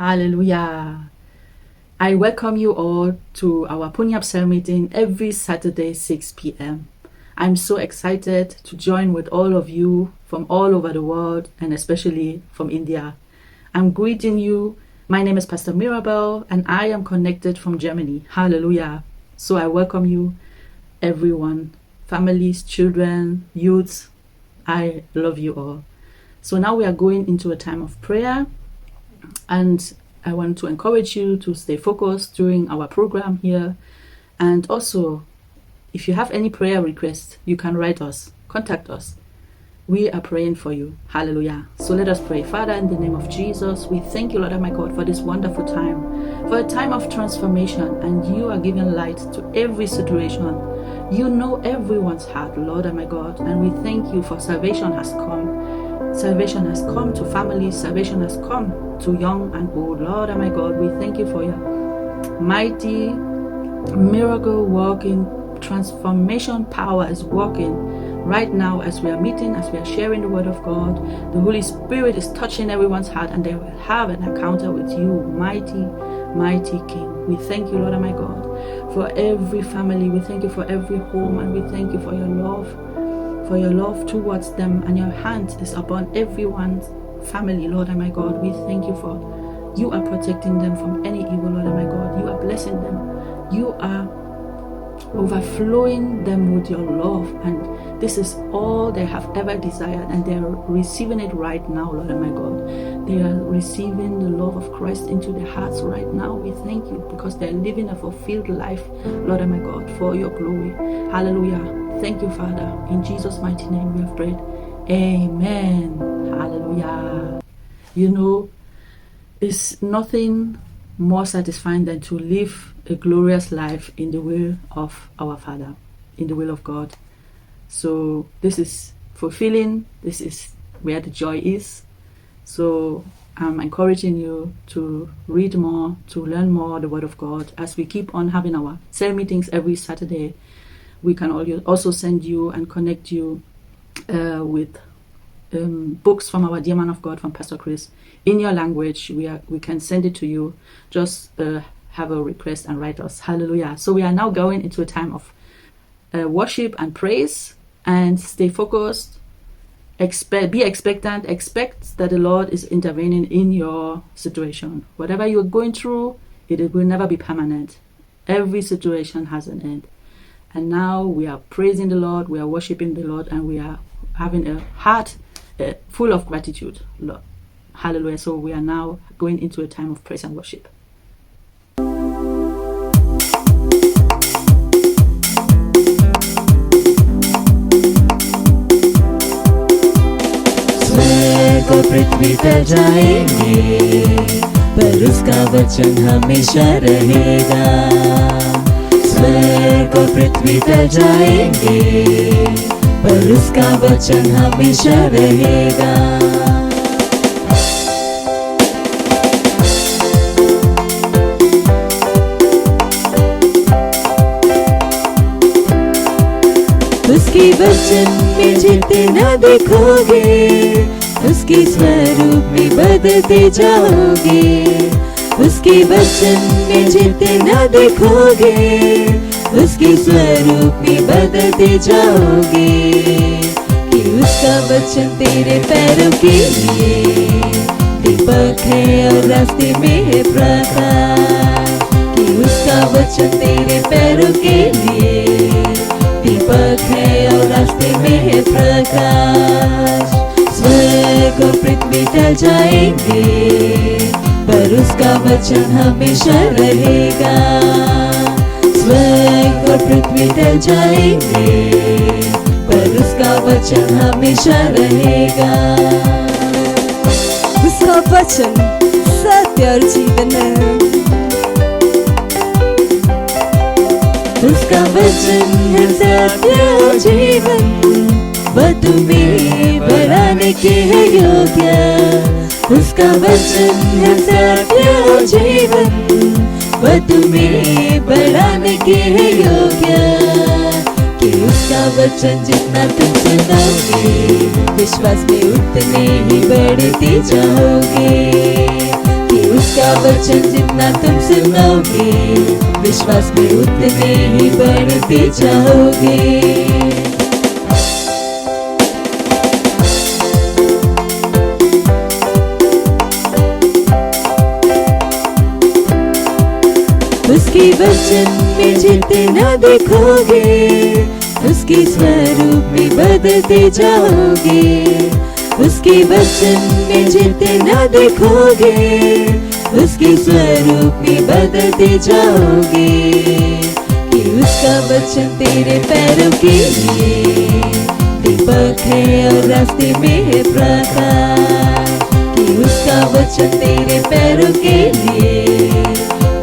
Hallelujah. I welcome you all to our Punyab Cell meeting every Saturday, 6 p.m. I'm so excited to join with all of you from all over the world and especially from India. I'm greeting you. My name is Pastor Mirabel and I am connected from Germany. Hallelujah. So I welcome you, everyone, families, children, youths. I love you all. So now we are going into a time of prayer, and I want to encourage you to stay focused during our program here. And also, if you have any prayer requests, you can write us, contact us. We are praying for you. Hallelujah. So let us pray. Father, in the name of Jesus, we thank you, Lord, my God, for this wonderful time, for a time of transformation, and you are giving light to every situation. You know everyone's heart, Lord, my God, and we thank you for salvation has come. Salvation has come to families. Salvation has come to young and old. Lord, my God, we thank you for your mighty miracle working transformation power is working right now as we are meeting, as we are sharing the word of God. The Holy Spirit is touching everyone's heart and they will have an encounter with you, mighty King. We thank you, Lord, my God, for every family. We thank you for every home, and we thank you for your love towards them, and your hand is upon everyone's family, Lord, my God. We thank you for you are protecting them from any evil, Lord, my God. You are blessing them. You are overflowing them with your love, and this is all they have ever desired, and they are receiving it right now, Lord, my God. They are receiving the love of Christ into their hearts right now. We thank you because they are living a fulfilled life, Lord, my God, for your glory. Hallelujah. Thank you, Father. In Jesus' mighty name we have prayed. Amen. Hallelujah. You know, it's nothing more satisfying than to live a glorious life in the will of our Father, in the will of God. So this is fulfilling. This is where the joy is. So I'm encouraging you to read more, to learn more the Word of God. As we keep on having our cell meetings every Saturday, we can also send you and connect you with books from our dear man of God, from Pastor Chris, in your language. We can send it to you. Just have a request and write us. Hallelujah. So we are now going into a time of worship and praise, and stay focused. Be expectant. Expect that the Lord is intervening in your situation. Whatever you're going through, it will never be permanent. Every situation has an end. And now we are praising the Lord, we are worshiping the Lord, and we are having a heart full of gratitude, Lord. Hallelujah. So we are now going into a time of praise and worship. स्वर्ग और पृथ्वी टल जाएंगे, पर उसका वचन हमेशा रहेगा। स्वर्ग और पृथ्वी टल जाएंगे, पर उसका वचन हमेशा रहेगा। उसके वचन में जितना देखोगे, उसके स्वरूप में बदलते जाओगे। उसके वचन में जितना देखोगे, उसके स्वरूप में बदलते जाओगे। कि उसका वचन तेरे पैरों के लिए दीपक है और रास्ते में है प्रकाश। कि उसका वचन तेरे पैरों के लिए दीपक है और रास्ते में है प्रकाश। स्वर्ग और पृथ्वी टल जाएंगे, पर उसका वचन हमेशा रहेगा। स्वर्ग और पृथ्वी टल जाएंगे, पर उसका वचन हमेशा रहेगा। उसका वचन सत्य और जीवन है। उसका वचन है सत्य और जीवन, वह तुम्हें बढ़ाने के है योग्य। उसका वचन है सत्य और जीवन, वह तुम्हें बढ़ाने के है योग्य। कि उसका वचन जितना तुम सुनोगे, विश्वास में उतने ही बढ़ते जाओगे। कि उसका वचन जितना तुम सुनोगे, विश्वास में उतने ही बढ़ते जाओगे। उसके वचन में जितना देखोगे, उसके स्वरूप में बदलते जाओगे। उसके वचन में जितना देखोगे, उसके स्वरूप में बदलते जाओगे। कि उसका वचन तेरे पैरों के लिए दीपक है और रास्ते में है प्रकाश। कि उसका वचन तेरे पैरों के लिए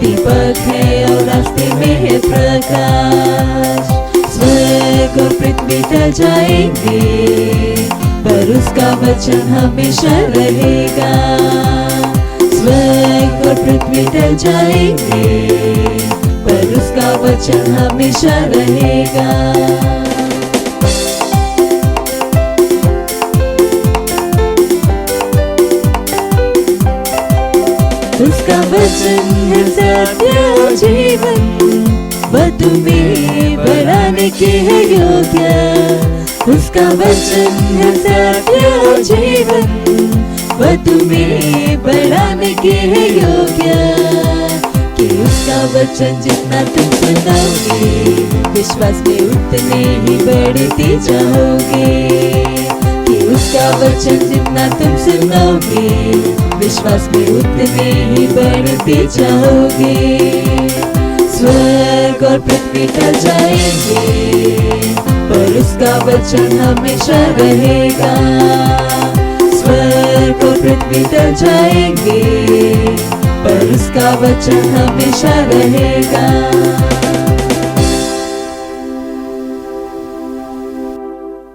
दीपक है और रास्ते में है प्रकाश। स्वर्ग और पृथ्वी टल जाएंगे, पर उसका वचन हमेशा रहेगा। स्वर्ग और पृथ्वी टल जाएंगे, पर उसका वचन हमेशा रहेगा। उसका वचन है सत्य और जीवन, वह तुम्हें बढ़ाने के है योग्य। उसका वचन है सत्य और जीवन, वह तुम्हें बढ़ाने के है योग्य। कि उसका वचन जितना तुम सुनोगे, विश्वास में उतने ही बढ़ते जाओगे। उसका वचन जितना तुम सुनोगे, विश्वास में उतने ही बढ़ते जाओगे। स्वर्ग और पृथ्वी टल जाएंगे, पर उसका वचन हमेशा रहेगा। स्वर्ग और पृथ्वी टल जाएंगे, पर उसका वचन हमेशा रहेगा।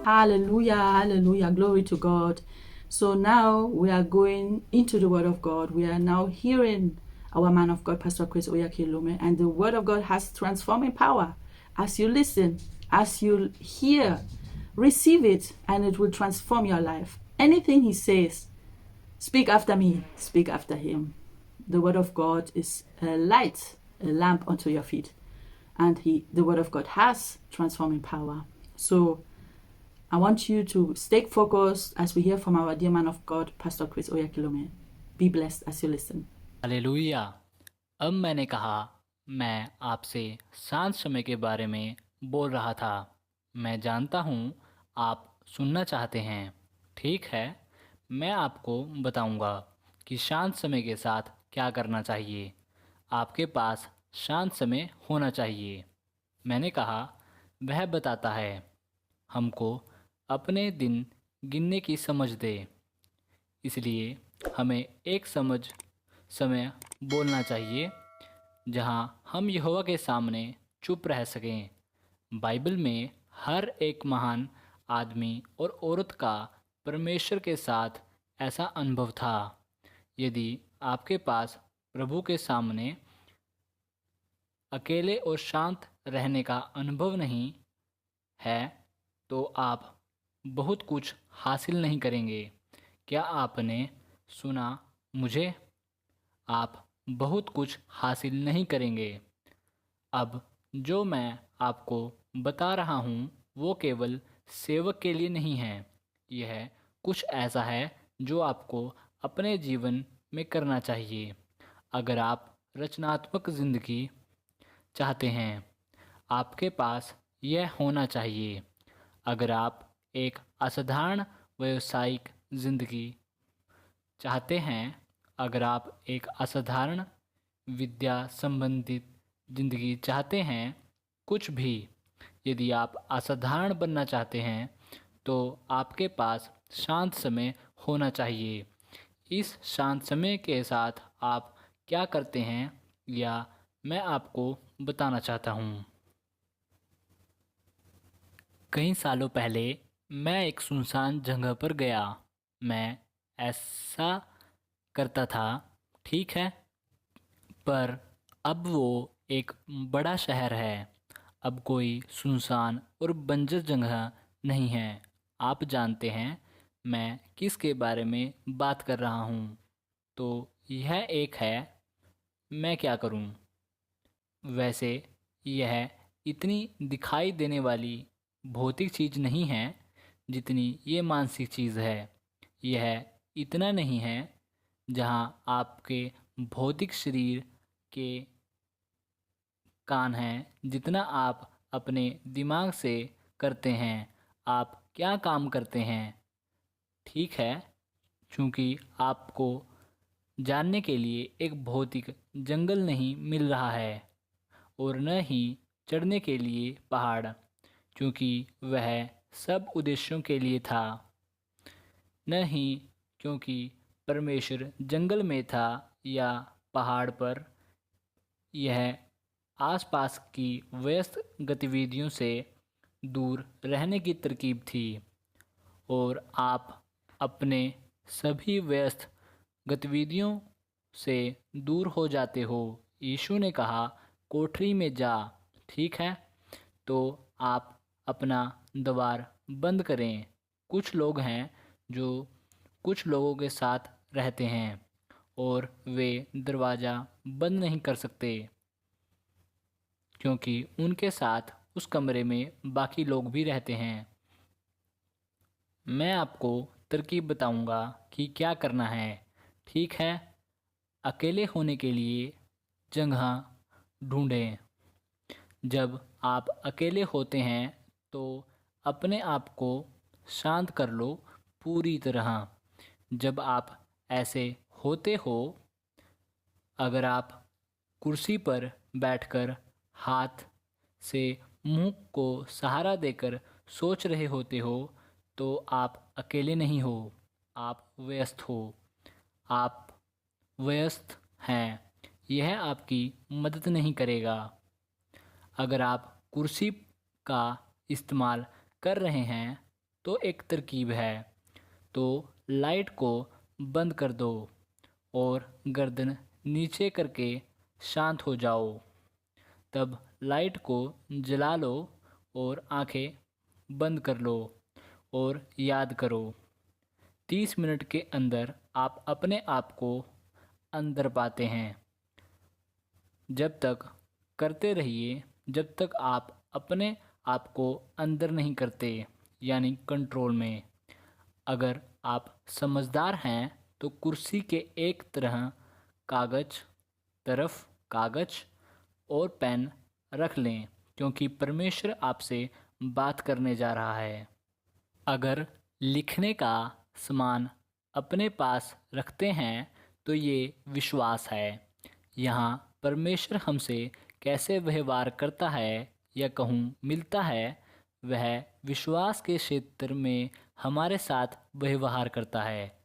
Hallelujah, hallelujah, glory to God. So now we are going into the Word of God. We are now hearing our man of God, Pastor Chris Oyakhilome, and the Word of God has transforming power. As you listen, as you hear, receive it, and it will transform your life. Anything he says, speak after me, speak after him. The Word of God is a light, a lamp unto your feet, and the Word of God has transforming power. So I want you to stay focused as we hear from our dear man of God, Pastor Chris Oyakhilome. Be blessed as you listen. Hallelujah. अब मैंने कहा मैं आपसे शांत समय के बारे में बोल रहा था। मैं जानता हूँ आप सुनना चाहते हैं। ठीक है, मैं आपको बताऊँगा कि शांत समय के साथ क्या करना चाहिए। आपके पास शांत समय होना चाहिए। मैंने कहा वह बताता है हमको अपने दिन गिनने की समझ दे। इसलिए हमें एक समय बोलना चाहिए जहां हम यहोवा के सामने चुप रह सकें। बाइबल में हर एक महान आदमी और औरत का परमेश्वर के साथ ऐसा अनुभव था। यदि आपके पास प्रभु के सामने अकेले और शांत रहने का अनुभव नहीं है तो आप बहुत कुछ हासिल नहीं करेंगे। क्या आपने सुना मुझे? आप बहुत कुछ हासिल नहीं करेंगे। अब जो मैं आपको बता रहा हूँ वो केवल सेवक के लिए नहीं है। यह कुछ ऐसा है जो आपको अपने जीवन में करना चाहिए। अगर आप रचनात्मक ज़िंदगी चाहते हैं, आपके पास यह होना चाहिए। अगर आप एक असाधारण व्यावसायिक ज़िंदगी चाहते हैं, अगर आप एक असाधारण विद्या संबंधित ज़िंदगी चाहते हैं, कुछ भी, यदि आप असाधारण बनना चाहते हैं तो आपके पास शांत समय होना चाहिए। इस शांत समय के साथ आप क्या करते हैं या मैं आपको बताना चाहता हूँ। कई सालों पहले मैं एक सुनसान जगह पर गया। मैं ऐसा करता था, ठीक है, पर अब वो एक बड़ा शहर है। अब कोई सुनसान और बंजर जगह नहीं है। आप जानते हैं मैं किसके बारे में बात कर रहा हूँ। तो यह एक है, मैं क्या करूं। वैसे यह इतनी दिखाई देने वाली भौतिक चीज़ नहीं है जितनी ये मानसिक चीज़ है। यह इतना नहीं है जहां आपके भौतिक शरीर के कान हैं जितना आप अपने दिमाग से करते हैं। आप क्या काम करते हैं, ठीक है, क्योंकि आपको जानने के लिए एक भौतिक जंगल नहीं मिल रहा है और न ही चढ़ने के लिए पहाड़, क्योंकि वह सब उद्देश्यों के लिए था। न ही क्योंकि परमेश्वर जंगल में था या पहाड़ पर। यह आसपास की व्यस्त गतिविधियों से दूर रहने की तरकीब थी और आप अपने सभी व्यस्त गतिविधियों से दूर हो जाते हो। यीशु ने कहा, कोठरी में जा, ठीक है, तो आप अपना द्वार बंद करें। कुछ लोग हैं जो कुछ लोगों के साथ रहते हैं और वे दरवाज़ा बंद नहीं कर सकते क्योंकि उनके साथ उस कमरे में बाकी लोग भी रहते हैं। मैं आपको तरकीब बताऊंगा कि क्या करना है, ठीक है। अकेले होने के लिए जगह ढूंढें। जब आप अकेले होते हैं तो अपने आप को शांत कर लो पूरी तरह। जब आप ऐसे होते हो, अगर आप कुर्सी पर बैठकर हाथ से मुंह को सहारा देकर सोच रहे होते हो तो आप अकेले नहीं हो, आप व्यस्त हो। आप व्यस्त हैं, यह आपकी मदद नहीं करेगा। अगर आप कुर्सी का इस्तेमाल कर रहे हैं तो एक तरकीब है, तो लाइट को बंद कर दो और गर्दन नीचे करके शांत हो जाओ। तब लाइट को जला लो और आंखें बंद कर लो और याद करो 30 मिनट के अंदर आप अपने आप को अंदर पाते हैं। जब तक करते रहिए जब तक आप अपने आप को अंदर नहीं करते, यानी कंट्रोल में। अगर आप समझदार हैं तो कुर्सी के एक तरफ कागज और पेन रख लें, क्योंकि परमेश्वर आपसे बात करने जा रहा है। अगर लिखने का सामान अपने पास रखते हैं तो ये विश्वास है। यहाँ परमेश्वर हमसे कैसे व्यवहार करता है या कहूँ मिलता है, वह विश्वास के क्षेत्र में हमारे साथ व्यवहार करता है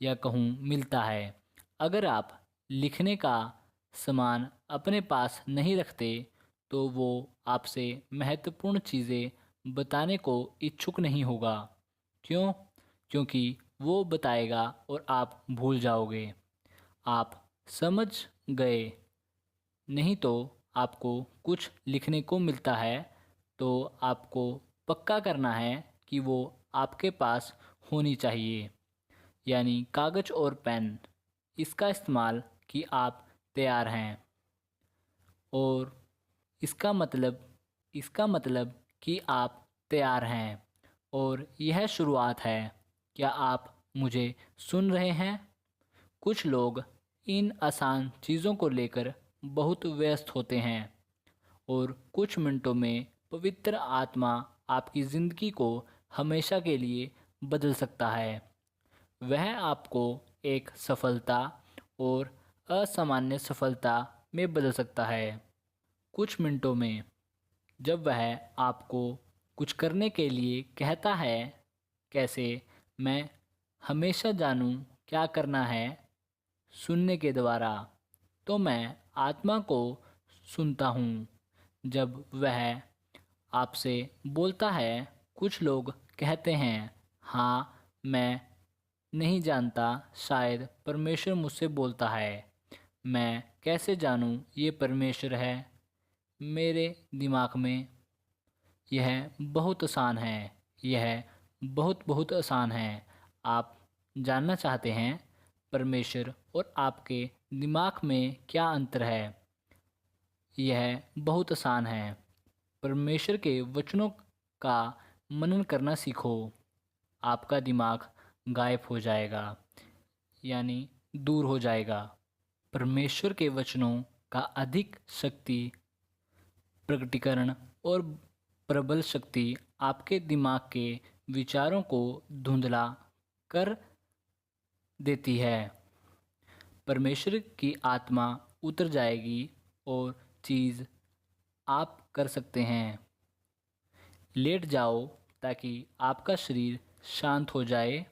या कहूँ मिलता है। अगर आप लिखने का सामान अपने पास नहीं रखते तो वो आपसे महत्वपूर्ण चीज़ें बताने को इच्छुक नहीं होगा। क्यों? क्योंकि वो बताएगा और आप भूल जाओगे। आप समझ गए? नहीं तो आपको कुछ लिखने को मिलता है तो आपको पक्का करना है कि वो आपके पास होनी चाहिए, यानी कागज़ और पेन। इसका इस्तेमाल कि आप तैयार हैं और इसका मतलब कि आप तैयार हैं और यह शुरुआत है। क्या आप मुझे सुन रहे हैं? कुछ लोग इन आसान चीज़ों को लेकर बहुत व्यस्त होते हैं और कुछ मिनटों में पवित्र आत्मा आपकी ज़िंदगी को हमेशा के लिए बदल सकता है। वह आपको एक सफलता और असामान्य सफलता में बदल सकता है। कुछ मिनटों में जब वह आपको कुछ करने के लिए कहता है, कैसे मैं हमेशा जानूं क्या करना है, सुनने के द्वारा, तो मैं आत्मा को सुनता हूँ। जब वह आपसे बोलता है, कुछ लोग कहते हैं, हाँ मैं नहीं जानता, शायद परमेश्वर मुझसे बोलता है। मैं कैसे जानूं ये परमेश्वर है? मेरे दिमाग में यह बहुत आसान है, यह बहुत बहुत आसान है। आप जानना चाहते हैं परमेश्वर और आपके दिमाग में क्या अंतर है। यह बहुत आसान है। परमेश्वर के वचनों का मनन करना सीखो। आपका दिमाग गायब हो जाएगा, यानी दूर हो जाएगा। परमेश्वर के वचनों का अधिक शक्ति प्रकटीकरण और प्रबल शक्ति आपके दिमाग के विचारों को धुंधला कर देती है। परमेश्वर की आत्मा उतर जाएगी और चीज़ आप कर सकते हैं। लेट जाओ ताकि आपका शरीर शांत हो जाए।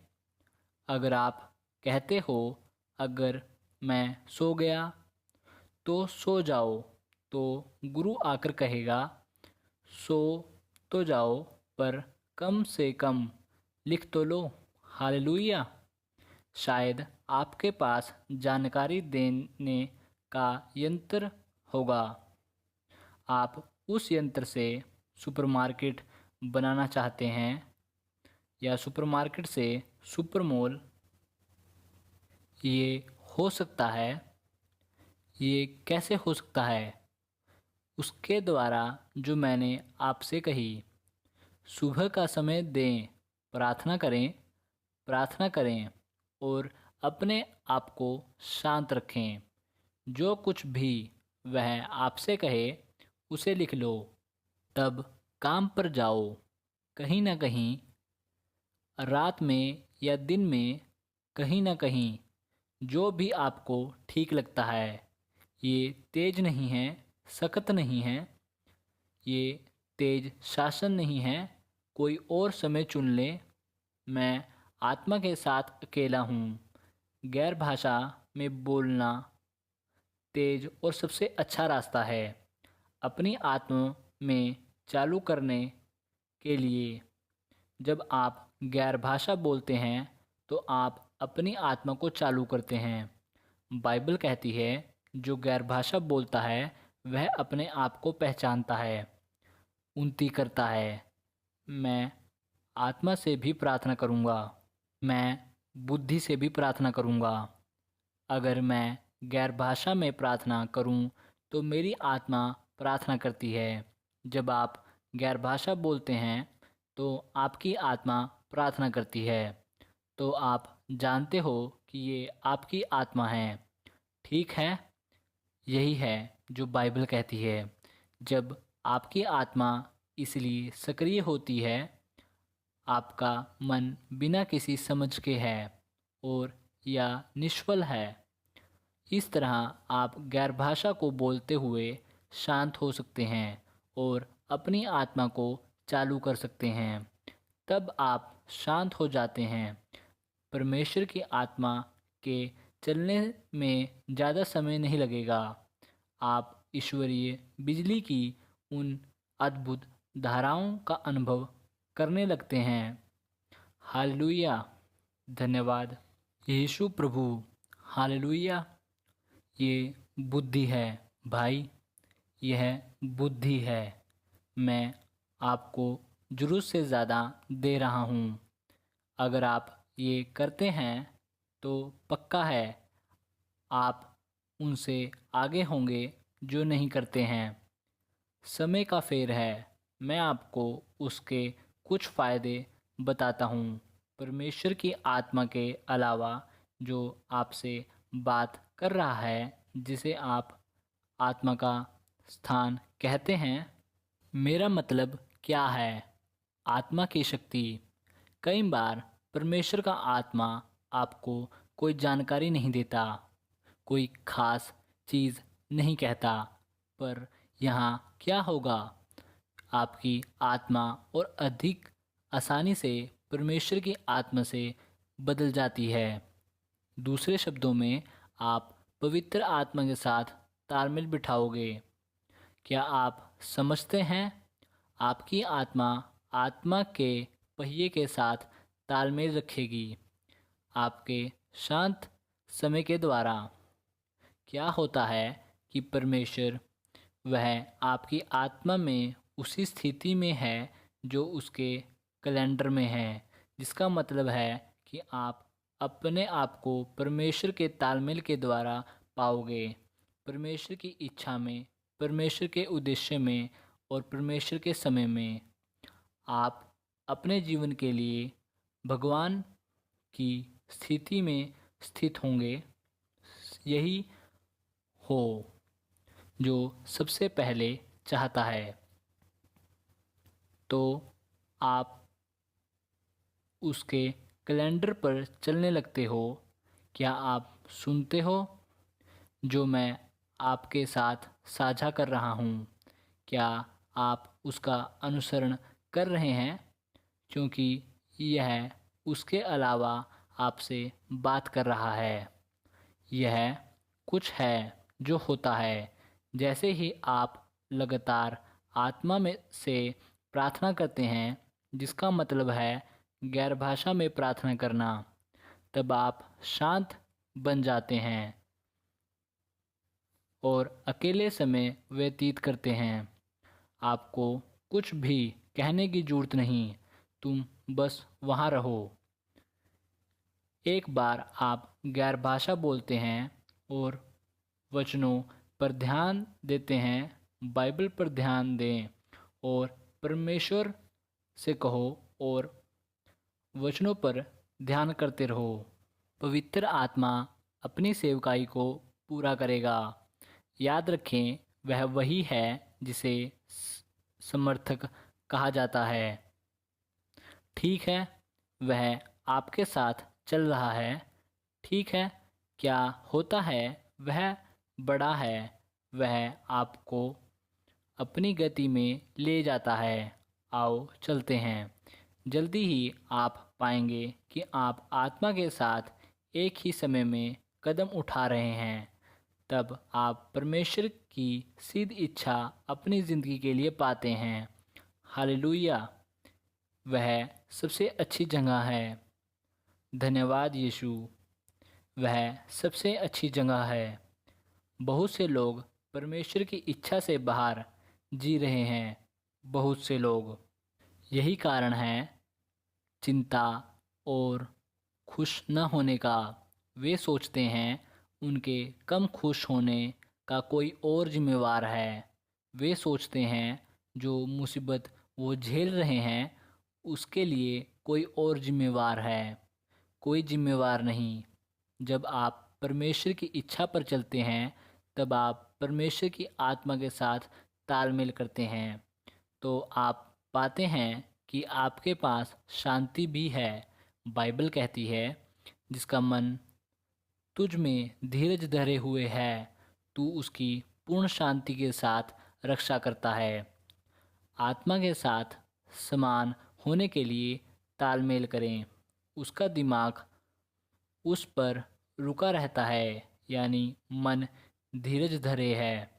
अगर आप कहते हो अगर मैं सो गया तो सो जाओ, तो गुरु आकर कहेगा सो तो जाओ, पर कम से कम लिख तो लो। हालेलुया। शायद आपके पास जानकारी देने का यंत्र होगा। आप उस यंत्र से सुपरमार्केट बनाना चाहते हैं, या सुपरमार्केट से सुपर मॉल। ये हो सकता है। ये कैसे हो सकता है? उसके द्वारा जो मैंने आपसे कही। सुबह का समय दें, प्रार्थना करें, प्रार्थना करें और अपने आप को शांत रखें। जो कुछ भी वह आपसे कहे उसे लिख लो। तब काम पर जाओ। कहीं ना कहीं रात में या दिन में, कहीं ना कहीं जो भी आपको ठीक लगता है। ये तेज नहीं है, सख्त नहीं है। ये तेज शासन नहीं है। कोई और समय चुन ले। मैं आत्मा के साथ अकेला हूँ। गैर भाषा में बोलना तेज और सबसे अच्छा रास्ता है अपनी आत्मा में चालू करने के लिए। जब आप गैर भाषा बोलते हैं तो आप अपनी आत्मा को चालू करते हैं। बाइबल कहती है जो गैर भाषा बोलता है वह अपने आप को पहचानता है, उन्नति करता है। मैं आत्मा से भी प्रार्थना करूँगा। मैं बुद्धि से भी प्रार्थना करूँगा। अगर मैं गैर भाषा में प्रार्थना करूँ तो मेरी आत्मा प्रार्थना करती है। जब आप गैर भाषा बोलते हैं तो आपकी आत्मा प्रार्थना करती है। तो आप जानते हो कि ये आपकी आत्मा है। ठीक है, यही है जो बाइबल कहती है। जब आपकी आत्मा इसलिए सक्रिय होती है, आपका मन बिना किसी समझ के है और या निष्फल है। इस तरह आप गैर भाषा को बोलते हुए शांत हो सकते हैं और अपनी आत्मा को चालू कर सकते हैं। तब आप शांत हो जाते हैं। परमेश्वर की आत्मा के चलने में ज़्यादा समय नहीं लगेगा। आप ईश्वरीय बिजली की उन अद्भुत धाराओं का अनुभव करने लगते हैं। हालेलुया। धन्यवाद यीशु प्रभु। हालेलुया। ये बुद्धि है भाई, यह बुद्धि है। मैं आपको ज़रूरत से ज़्यादा दे रहा हूँ। अगर आप ये करते हैं तो पक्का है आप उनसे आगे होंगे जो नहीं करते हैं। समय का फेर है। मैं आपको उसके कुछ फ़ायदे बताता हूँ। परमेश्वर की आत्मा के अलावा जो आपसे बात कर रहा है, जिसे आप आत्मा का स्थान कहते हैं। मेरा मतलब क्या है? आत्मा की शक्ति। कई बार परमेश्वर का आत्मा आपको कोई जानकारी नहीं देता, कोई खास चीज़ नहीं कहता, पर यहाँ क्या होगा? आपकी आत्मा और अधिक आसानी से परमेश्वर की आत्मा से बदल जाती है। दूसरे शब्दों में, आप पवित्र आत्मा के साथ तालमेल बिठाओगे। क्या आप समझते हैं? आपकी आत्मा के पहिए के साथ तालमेल रखेगी आपके शांत समय के द्वारा। क्या होता है कि परमेश्वर वह आपकी आत्मा में उसी स्थिति में है जो उसके कैलेंडर में है, जिसका मतलब है कि आप अपने आप को परमेश्वर के तालमेल के द्वारा पाओगे, परमेश्वर की इच्छा में, परमेश्वर के उद्देश्य में और परमेश्वर के समय में। आप अपने जीवन के लिए भगवान की स्थिति में स्थित होंगे। यही हो जो सबसे पहले चाहता है। तो आप उसके कैलेंडर पर चलने लगते हो। क्या आप सुनते हो जो मैं आपके साथ साझा कर रहा हूँ? क्या आप उसका अनुसरण कर रहे हैं? क्योंकि यह उसके अलावा आपसे बात कर रहा है। यह कुछ है जो होता है जैसे ही आप लगातार आत्मा में से प्रार्थना करते हैं, जिसका मतलब है गैर भाषा में प्रार्थना करना, तब आप शांत बन जाते हैं और अकेले समय व्यतीत करते हैं। आपको कुछ भी कहने की ज़रूरत नहीं, तुम बस वहाँ रहो। एक बार आप गैर भाषा बोलते हैं और वचनों पर ध्यान देते हैं, बाइबल पर ध्यान दें और परमेश्वर से कहो और वचनों पर ध्यान करते रहो। पवित्र आत्मा अपनी सेवकाई को पूरा करेगा। याद रखें, वह वही है जिसे समर्थक कहा जाता है। ठीक है, वह आपके साथ चल रहा है। ठीक है, क्या होता है वह बड़ा है। वह आपको अपनी गति में ले जाता है। आओ चलते हैं। जल्दी ही आप पाएंगे कि आप आत्मा के साथ एक ही समय में कदम उठा रहे हैं। तब आप परमेश्वर की सिद्ध इच्छा अपनी ज़िंदगी के लिए पाते हैं। हालेलुया! वह सबसे अच्छी जगह है। धन्यवाद यीशु। वह सबसे अच्छी जगह है। बहुत से लोग परमेश्वर की इच्छा से बाहर जी रहे हैं। बहुत से लोग। यही कारण है चिंता और खुश न होने का। वे सोचते हैं उनके कम खुश होने का कोई और जिम्मेवार है। वे सोचते हैं जो मुसीबत वो झेल रहे हैं उसके लिए कोई और जिम्मेवार है। कोई जिम्मेवार नहीं। जब आप परमेश्वर की इच्छा पर चलते हैं, तब आप परमेश्वर की आत्मा के साथ तालमेल करते हैं, तो आप पाते हैं कि आपके पास शांति भी है। बाइबल कहती है, जिसका मन तुझ में धीरज धरे हुए है, तू उसकी पूर्ण शांति के साथ रक्षा करता है। आत्मा के साथ समान होने के लिए तालमेल करें। उसका दिमाग उस पर रुका रहता है, यानी मन धीरज धरे है।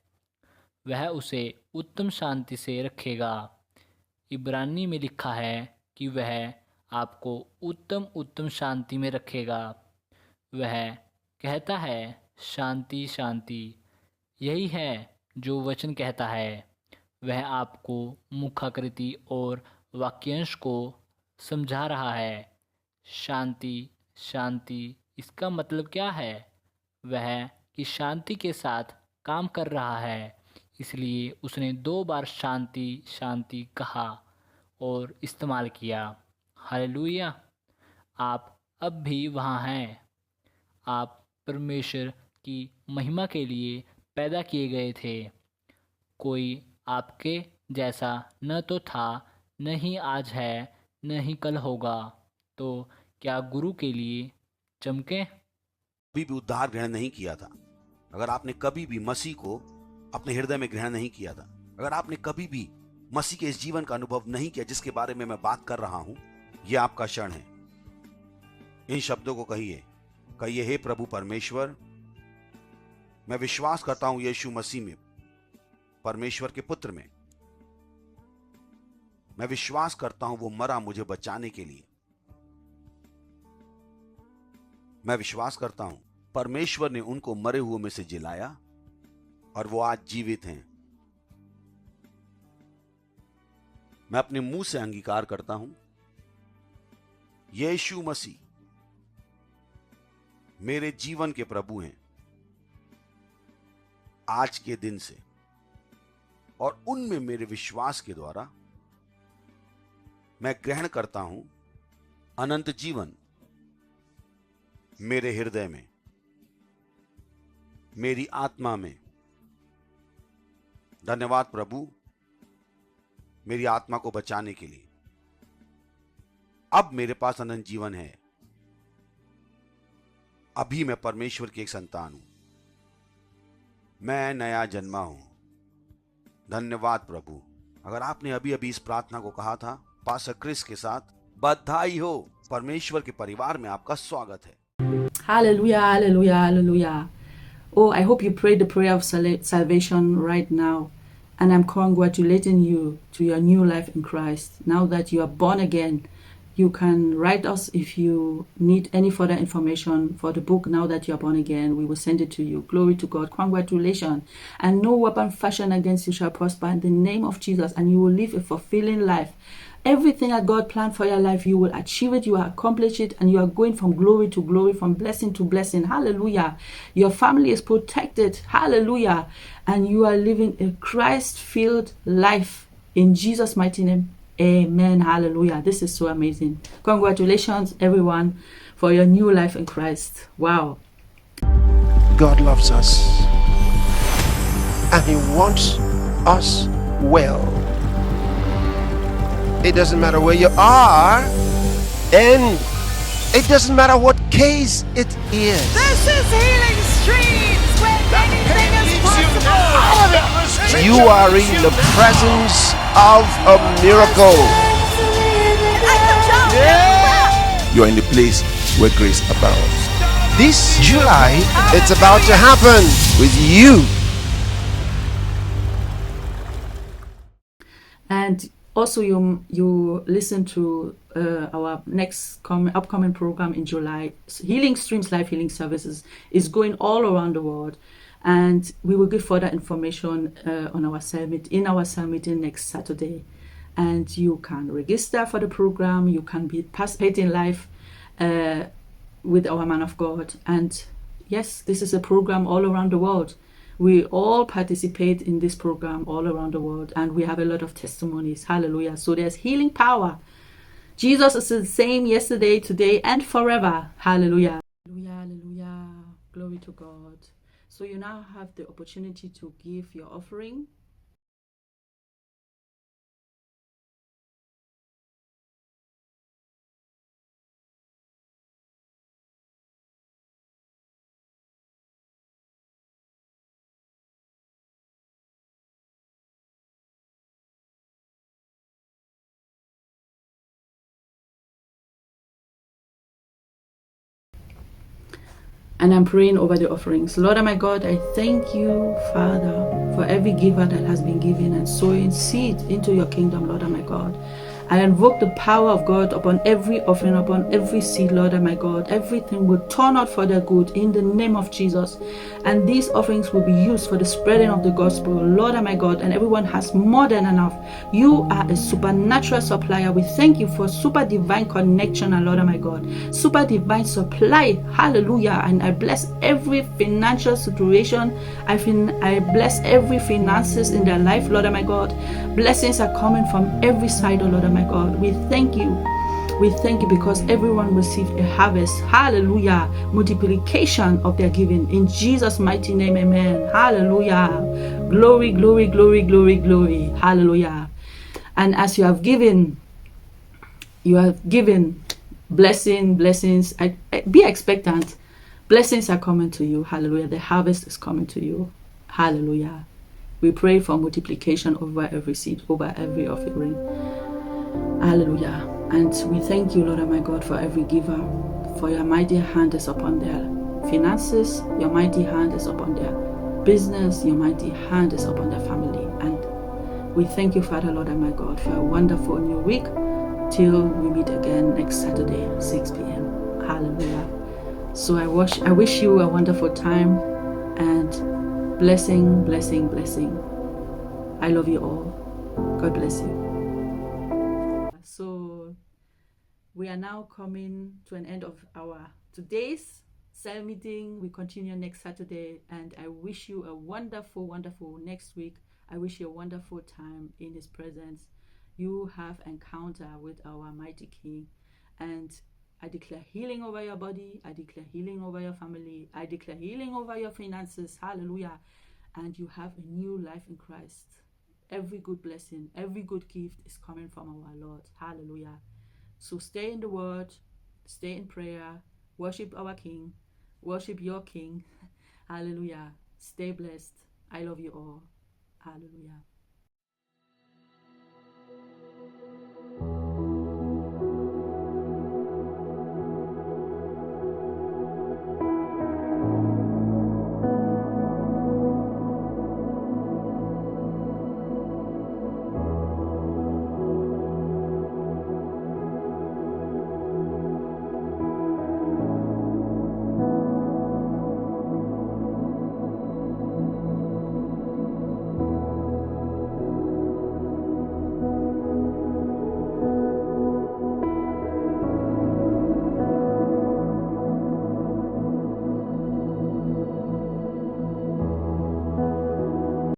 वह उसे उत्तम शांति से रखेगा। इब्रानी में लिखा है कि वह आपको उत्तम शांति में रखेगा। वह कहता है शांति शांति। यही है जो वचन कहता है। वह आपको मुखाकृति और वाक्यांश को समझा रहा है। शांति शांति, इसका मतलब क्या है? वह कि शांति के साथ काम कर रहा है। इसलिए उसने 2 बार शांति शांति कहा और इस्तेमाल किया। हालेलुया! आप अब भी वहाँ हैं। आप परमेश्वर की महिमा के लिए पैदा किए गए थे। कोई आपके जैसा न तो था, न ही आज है, न ही कल होगा। तो क्या गुरु के लिए चमके? कभी भी उद्धार ग्रहण नहीं किया था, अगर आपने कभी भी मसीह को अपने हृदय में ग्रहण नहीं किया था, अगर आपने कभी भी मसीह के इस जीवन का अनुभव नहीं किया जिसके बारे में मैं बात कर रहा हूं, यह आपका क्षण है। इन शब्दों को कहिए, हे प्रभु परमेश्वर, मैं विश्वास करता हूं यीशु मसीह में, परमेश्वर के पुत्र में। मैं विश्वास करता हूं वो मरा मुझे बचाने के लिए। मैं विश्वास करता हूं परमेश्वर ने उनको मरे हुए में से जिलाया और वो आज जीवित हैं। मैं अपने मुंह से अंगीकार करता हूं यीशु मसीह मेरे जीवन के प्रभु हैं आज के दिन से, और उनमें मेरे विश्वास के द्वारा मैं ग्रहण करता हूं अनंत जीवन मेरे हृदय में, मेरी आत्मा में। धन्यवाद प्रभु मेरी आत्मा को बचाने के लिए। अब मेरे पास अनंत जीवन है। अभी मैं परमेश्वर की एक संतान हूं, मैं नया जन्मा हूं। धन्यवाद प्रभु। अगर आपने अभी अभी इस प्रार्थना को कहा था पास्टर क्रिस के साथ, बधाई हो, परमेश्वर के परिवार में आपका स्वागत है। Hallelujah, hallelujah, hallelujah. Oh, I hope you prayed the prayer of salvation right now. And I'm congratulating you to your new life in Christ. Now that you are born again, you can write us if you need any further information for the book. Now that you are born again, we will send it to you. Glory to God. Congratulations. And no weapon fashioned against you shall prosper in the name of Jesus. And you will live a fulfilling life. Everything that God planned for your life, you will achieve it, you will accomplish it, and you are going from glory to glory, from blessing to blessing. Hallelujah. Your family is protected. Hallelujah. And you are living a Christ-filled life in Jesus' mighty name. Amen. Hallelujah. This is so amazing. Congratulations, everyone, for your new life in Christ. Wow. God loves us and He wants us well. It doesn't matter where you are, and it doesn't matter what case it is. This is Healing Streams, where anything is possible. You are in the presence of a miracle. I can jump. You're in the place where grace abounds. This July, it's about to happen with you. And also, you listen to our next upcoming program in July. Healing Streams Life Healing Services is going all around the world, and we will give further information on our cell meeting next Saturday. And you can register for the program. You can be participating live with our man of God. And yes, this is a program all around the world. We all participate in this program all around the world, and we have a lot of testimonies. Hallelujah. So there's healing power. Jesus is the same yesterday, today, and forever. Hallelujah. Hallelujah, hallelujah. Glory to God. So you now have the opportunity to give your offering. And I'm praying over the offerings. Lord, my God, I thank you, Father, for every giver that has been given and sowing seed into your kingdom, Lord, my God. I invoke the power of God upon every offering, upon every seed, Lord, my God. Everything will turn out for their good in the name of Jesus. And these offerings will be used for the spreading of the gospel, Lord, my God. And everyone has more than enough. You are a supernatural supplier. We thank you for super divine connection, Lord, my God. Super divine supply. Hallelujah. And I bless every financial situation. I bless every finances in their life, Lord, my God. Blessings are coming from every side, oh Lord, my God. We thank you. We thank you because everyone received a harvest. Hallelujah. Multiplication of their giving. In Jesus' mighty name, amen. Hallelujah. Glory, glory, glory, glory, glory. Hallelujah. And as you have given blessings. Be expectant. Blessings are coming to you. Hallelujah. The harvest is coming to you. Hallelujah. We pray for multiplication over every seed, over every offering. Hallelujah. And we thank you, Lord my God, for every giver, for your mighty hand is upon their finances, your mighty hand is upon their business, your mighty hand is upon their family. And we thank you, Father, Lord my God, for a wonderful new week till we meet again next Saturday, 6 p.m. Hallelujah. So I wish you a wonderful time and blessing, blessing, blessing. I love you all. God bless you. So we are now coming to an end of our today's cell meeting. We continue next Saturday, and I wish you a wonderful, wonderful next week. I wish you a wonderful time in His presence. You have encounter with our mighty King, and I declare healing over your body. I declare healing over your family. I declare healing over your finances. Hallelujah. And you have a new life in Christ. Every good blessing, every good gift is coming from our Lord. Hallelujah. So stay in the Word, stay in prayer, worship our King, worship your King. Hallelujah. Stay blessed. I love you all. Hallelujah.